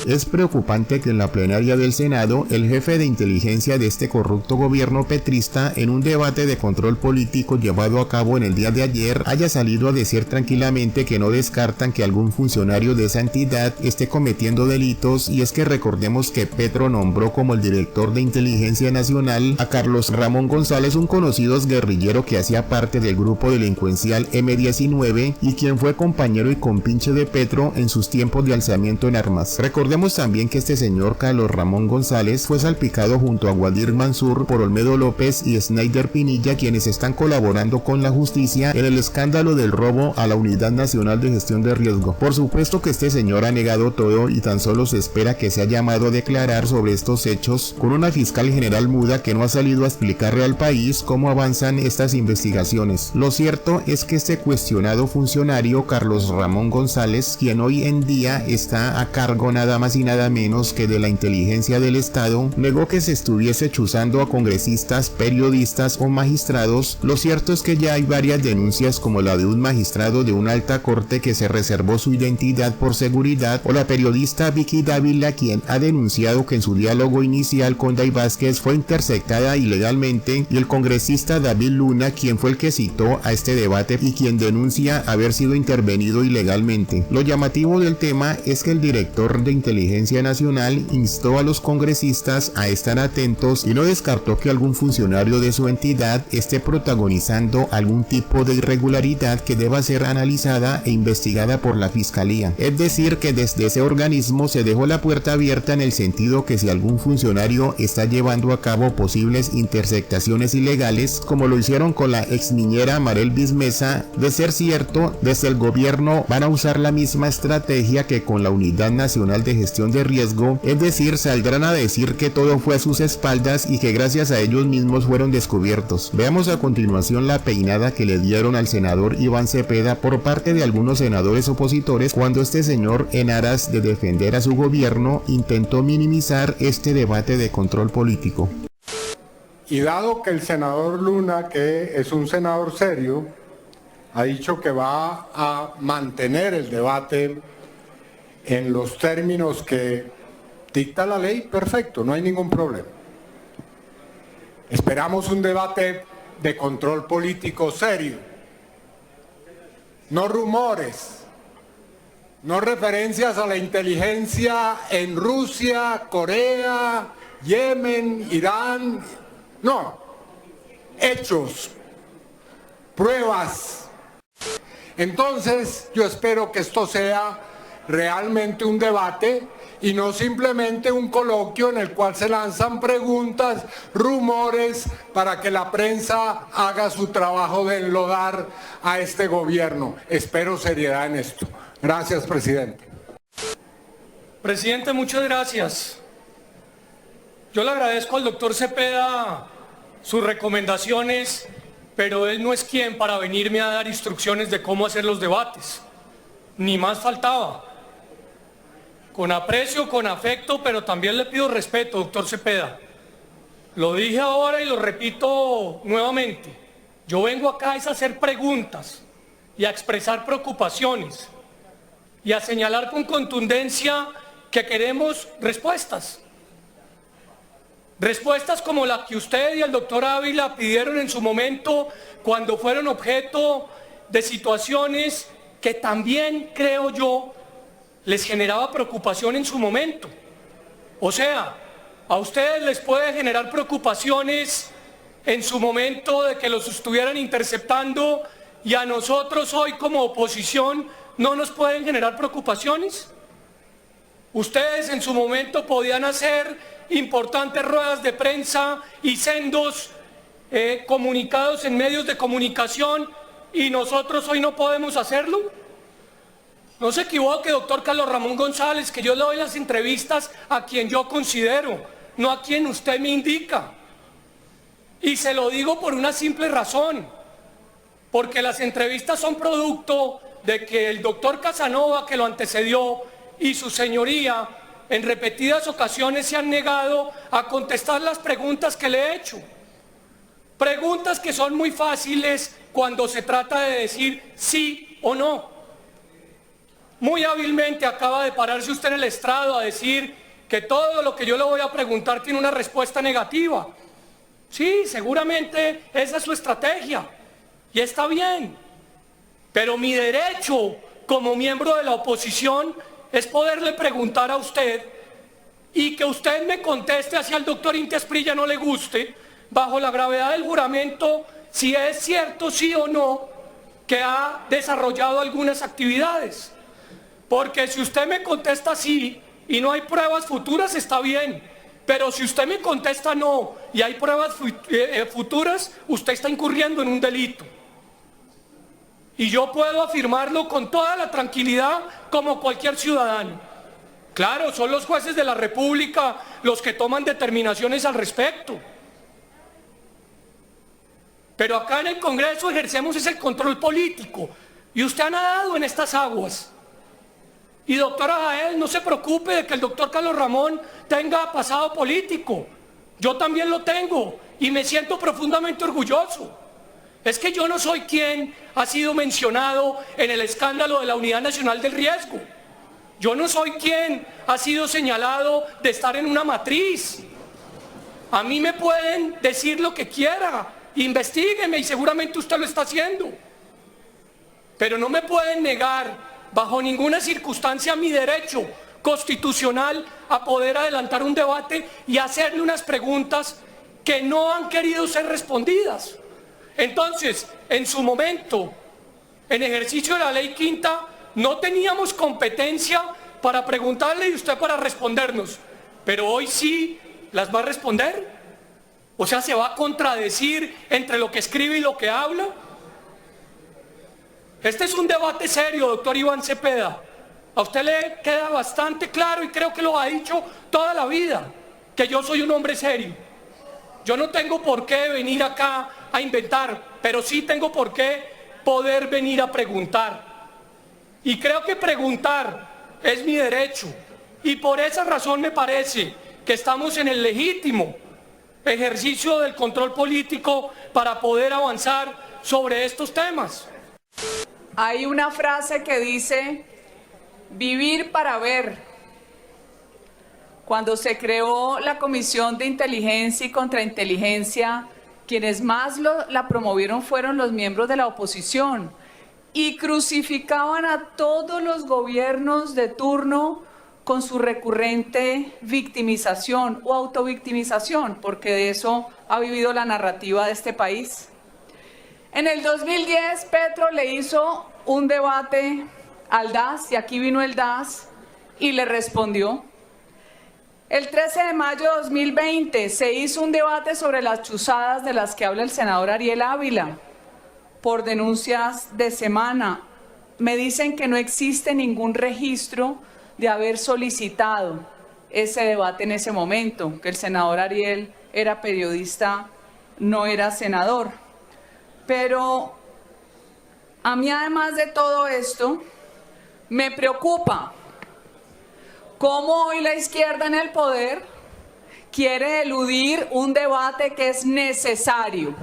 Es preocupante que en la plenaria del Senado, el jefe de inteligencia de este corrupto gobierno petrista, en un debate de control político llevado a cabo en el día de ayer, haya salido a decir tranquilamente que no descartan que algún funcionario de esa entidad esté cometiendo delitos, y es que recordemos que Petro nombró como el director de Inteligencia Nacional a Carlos Ramón González, un conocido guerrillero que hacía parte del grupo delincuencial M-19 y quien fue compañero y compinche de Petro en sus tiempos de alzamiento en armas. Recordemos también que este señor Carlos Ramón González fue salpicado junto a Guadir Mansur por Olmedo López y Snyder Pinilla, quienes están colaborando con la justicia en el escándalo del robo a la Unidad Nacional de Gestión de Riesgo. Por supuesto que este señor ha negado todo y tan solo se espera que sea llamado a declarar sobre estos hechos, con una fiscal general muda que no ha salido a explicarle al país cómo avanzan estas investigaciones. Lo cierto es que este cuestionado funcionario, Carlos Ramón González, quien hoy en día está a cargo nada más y nada menos que de la inteligencia del Estado, negó que se estuviese chuzando a congresistas, periodistas o magistrados. Lo cierto es que ya hay varias denuncias, como la de un magistrado de una alta corte que se reservó su identidad por seguridad, o la periodista Vicky Dávila, quien ha denunciado que en su diálogo inicial con Day Vázquez fue interceptada ilegalmente, y el congresista David Luna, quien fue el que citó a este debate y quien denuncia haber sido intervenido ilegalmente. Lo llamativo del tema es que el director de Inteligencia Nacional instó a los congresistas a estar atentos y no descartó que algún funcionario de su entidad esté protagonizando algún tipo de irregularidad que deba ser analizada e investigada por la Fiscalía. Es decir, que desde ese organismo se dejó la puerta abierta en el sentido que si algún funcionario está llevando a cabo posibles interceptaciones ilegales, como lo hicieron con la ex niñera Marel Bismesa, de ser cierto, desde el gobierno van a usar la misma estrategia que con la Unidad Nacional de Gestión de Riesgo, es decir, saldrán a decir que todo fue a sus espaldas y que gracias a ellos mismos fueron descubiertos. Veamos a continuación la peinada que le dieron al senador Iván Cepeda por parte de algunos senadores opositores cuando este señor, en aras de defender a su gobierno, intentó minimizar este debate de control político. Y dado que el senador Luna, que es un senador serio, ha dicho que va a mantener el debate en los términos que dicta la ley, perfecto, no hay ningún problema. Esperamos un debate de control político serio, no rumores, no referencias a la inteligencia en Rusia, Corea, Yemen, Irán, no, hechos, pruebas. Entonces, yo espero que esto sea realmente un debate y no simplemente un coloquio en el cual se lanzan preguntas, rumores, para que la prensa haga su trabajo de enlodar a este gobierno. Espero seriedad en esto. Gracias, presidente. Presidente, muchas gracias. Yo le agradezco al doctor Cepeda sus recomendaciones, pero él no es quien para venirme a dar instrucciones de cómo hacer los debates. Ni más faltaba. Con aprecio, con afecto, pero también le pido respeto, doctor Cepeda. Lo dije ahora y lo repito nuevamente. Yo vengo acá es a hacer preguntas y a expresar preocupaciones y a señalar con contundencia que queremos respuestas. Respuestas como la que usted y el doctor Ávila pidieron en su momento cuando fueron objeto de situaciones que también, creo yo, les generaba preocupación en su momento. O sea, a ustedes les puede generar preocupaciones en su momento de que los estuvieran interceptando, y a nosotros hoy como oposición no nos pueden generar preocupaciones. Ustedes en su momento podían hacer importantes ruedas de prensa y sendos comunicados en medios de comunicación, y nosotros hoy no podemos hacerlo. No se equivoque, doctor Carlos Ramón González, que yo le doy las entrevistas a quien yo considero, no a quien usted me indica. Y se lo digo por una simple razón, porque las entrevistas son producto de que el doctor Casanova, que lo antecedió, y su señoría, en repetidas ocasiones se han negado a contestar las preguntas que le he hecho. Preguntas que son muy fáciles cuando se trata de decir sí o no. muy hábilmente acaba de pararse usted en el estrado a decir que todo lo que yo le voy a preguntar tiene una respuesta negativa. Sí, seguramente esa es su estrategia y está bien, pero mi derecho como miembro de la oposición es poderle preguntar a usted y que usted me conteste, así al doctor Inti Asprilla no le guste, bajo la gravedad del juramento, si es cierto, sí o no, que ha desarrollado algunas actividades. Porque si usted me contesta sí y no hay pruebas futuras, está bien. Pero si usted me contesta no y hay pruebas futuras, usted está incurriendo en un delito. Y yo puedo afirmarlo con toda la tranquilidad como cualquier ciudadano. Claro, son los jueces de la República los que toman determinaciones al respecto. Pero acá en el Congreso ejercemos ese control político y usted ha nadado en estas aguas. Y doctora Jael, no se preocupe de que el doctor Carlos Ramón tenga pasado político. Yo también lo tengo y me siento profundamente orgulloso. Es que yo no soy quien ha sido mencionado en el escándalo de la Unidad Nacional del Riesgo. Yo no soy quien ha sido señalado de estar en una matriz. A mí me pueden decir lo que quiera, investígueme y seguramente usted lo está haciendo. Pero no me pueden negar bajo ninguna circunstancia mi derecho constitucional a poder adelantar un debate y hacerle unas preguntas que no han querido ser respondidas. Entonces, en su momento, en ejercicio de la ley quinta, no teníamos competencia para preguntarle y usted para respondernos, pero hoy sí las va a responder. O sea, se va a contradecir entre lo que escribe y lo que habla. Este es un debate serio, doctor Iván Cepeda. A usted le queda bastante claro y creo que lo ha dicho toda la vida, que yo soy un hombre serio. Yo no tengo por qué venir acá a inventar, pero sí tengo por qué poder venir a preguntar. Y creo que preguntar es mi derecho. Y por esa razón me parece que estamos en el legítimo ejercicio del control político para poder avanzar sobre estos temas. Hay una frase que dice, vivir para ver. Cuando se creó la Comisión de Inteligencia y Contrainteligencia, quienes más la promovieron fueron los miembros de la oposición y crucificaban a todos los gobiernos de turno con su recurrente victimización o autovictimización, porque de eso ha vivido la narrativa de este país. En el 2010, Petro le hizo un debate al DAS, y aquí vino el DAS y le respondió. El 13 de mayo de 2020 se hizo un debate sobre las chuzadas de las que habla el senador Ariel Ávila, por denuncias de Semana. Me dicen que no existe ningún registro de haber solicitado ese debate en ese momento, que el senador Ariel era periodista, no era senador. Pero a mí, además de todo esto, me preocupa cómo hoy la izquierda en el poder quiere eludir un debate que es necesario.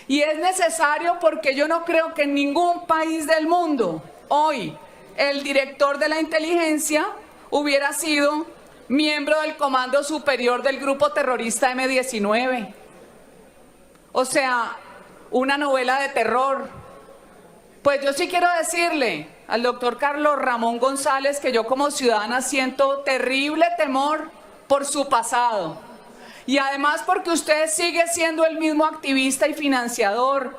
Y es necesario porque yo no creo que en ningún país del mundo hoy el director de la inteligencia hubiera sido miembro del Comando Superior del grupo terrorista M-19. O sea, una novela de terror. Pues yo sí quiero decirle al doctor Carlos Ramón González que yo como ciudadana siento terrible temor por su pasado. Y además porque usted sigue siendo el mismo activista y financiador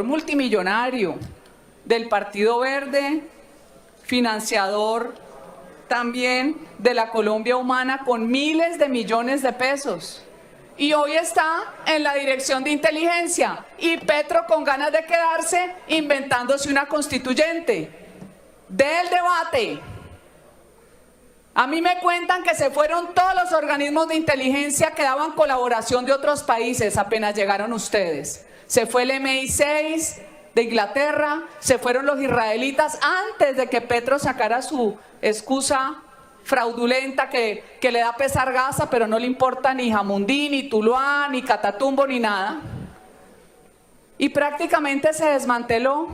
multimillonario del Partido Verde, financiador también de la Colombia Humana con miles de millones de pesos. Y hoy está en la dirección de inteligencia y Petro con ganas de quedarse inventándose una constituyente. Del debate. A mí me cuentan que se fueron todos los organismos de inteligencia que daban colaboración de otros países apenas llegaron ustedes. Se fue el MI6 de Inglaterra, se fueron los israelitas antes de que Petro sacara su excusa fraudulenta que le da pesar Gaza, pero no le importa ni Jamundí, ni Tuluá, ni Catatumbo, ni nada. Y prácticamente se desmanteló.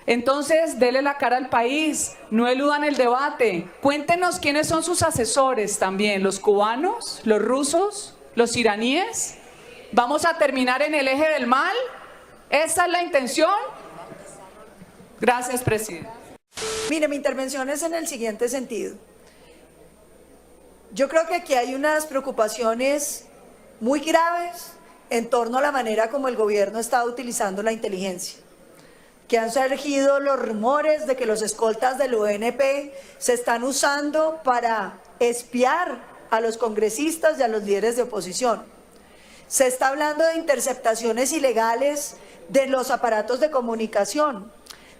Entonces, dele la cara al país, no eludan el debate. Cuéntenos quiénes son sus asesores también, los cubanos, los rusos, los iraníes. ¿Vamos a terminar en el eje del mal? ¿Esa es la intención? Gracias, presidente. Mire, mi intervención es en el siguiente sentido. Yo creo que aquí hay unas preocupaciones muy graves en torno a la manera como el gobierno está utilizando la inteligencia, que han surgido los rumores de que los escoltas del ONP se están usando para espiar a los congresistas y a los líderes de oposición. Se está hablando de interceptaciones ilegales de los aparatos de comunicación,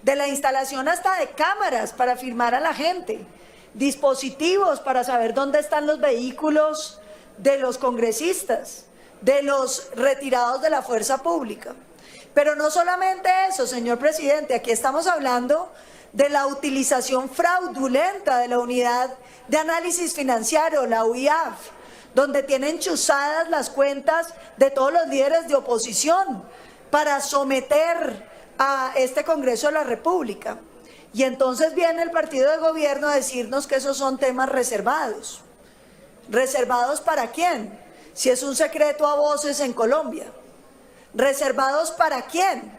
de la instalación hasta de cámaras para filmar a la gente, dispositivos para saber dónde están los vehículos de los congresistas, de los retirados de la fuerza pública. Pero no solamente eso, señor presidente, aquí estamos hablando de la utilización fraudulenta de la Unidad de Análisis Financiero, la UIAF, donde tienen chuzadas las cuentas de todos los líderes de oposición para someter a este Congreso de la República. Y entonces viene el partido de gobierno a decirnos que esos son temas reservados. ¿Reservados para quién? Si es un secreto a voces en Colombia. ¿Reservados para quién?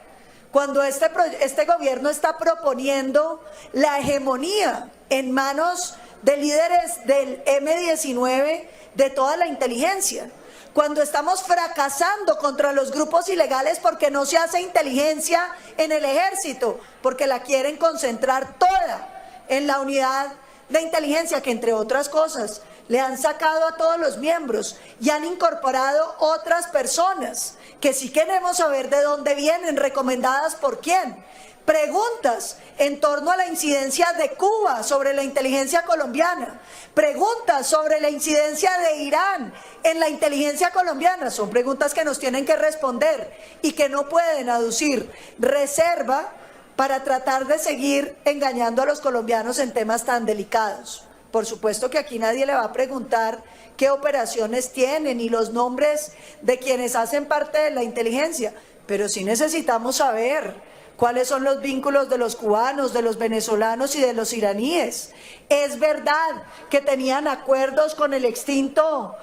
Cuando este gobierno está proponiendo la hegemonía en manos de líderes del M-19 de toda la inteligencia. Cuando estamos fracasando contra los grupos ilegales porque no se hace inteligencia en el ejército, porque la quieren concentrar toda en la unidad de inteligencia, que entre otras cosas le han sacado a todos los miembros y han incorporado otras personas que sí queremos saber de dónde vienen, recomendadas por quién. Preguntas en torno a la incidencia de Cuba sobre la inteligencia colombiana, preguntas sobre la incidencia de Irán en la inteligencia colombiana, son preguntas que nos tienen que responder y que no pueden aducir reserva para tratar de seguir engañando a los colombianos en temas tan delicados. Por supuesto que aquí nadie le va a preguntar qué operaciones tienen y los nombres de quienes hacen parte de la inteligencia, pero sí necesitamos saber cuáles son los vínculos de los cubanos, de los venezolanos y de los iraníes. Es verdad que tenían acuerdos con el extinto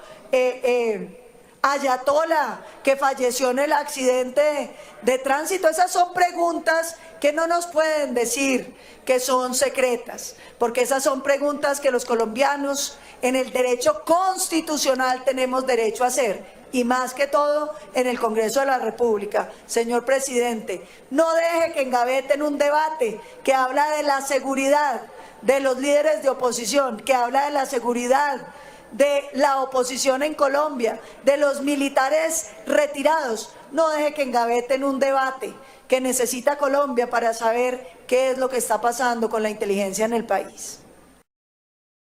Ayatollah, que falleció en el accidente de tránsito. Esas son preguntas que no nos pueden decir que son secretas, porque esas son preguntas que los colombianos en el derecho constitucional tenemos derecho a hacer, y más que todo en el Congreso de la República. Señor presidente, no deje que engaveten un debate que habla de la seguridad de los líderes de oposición, que habla de la seguridad de la oposición en Colombia, de los militares retirados. No deje que engaveten un debate que necesita Colombia para saber qué es lo que está pasando con la inteligencia en el país.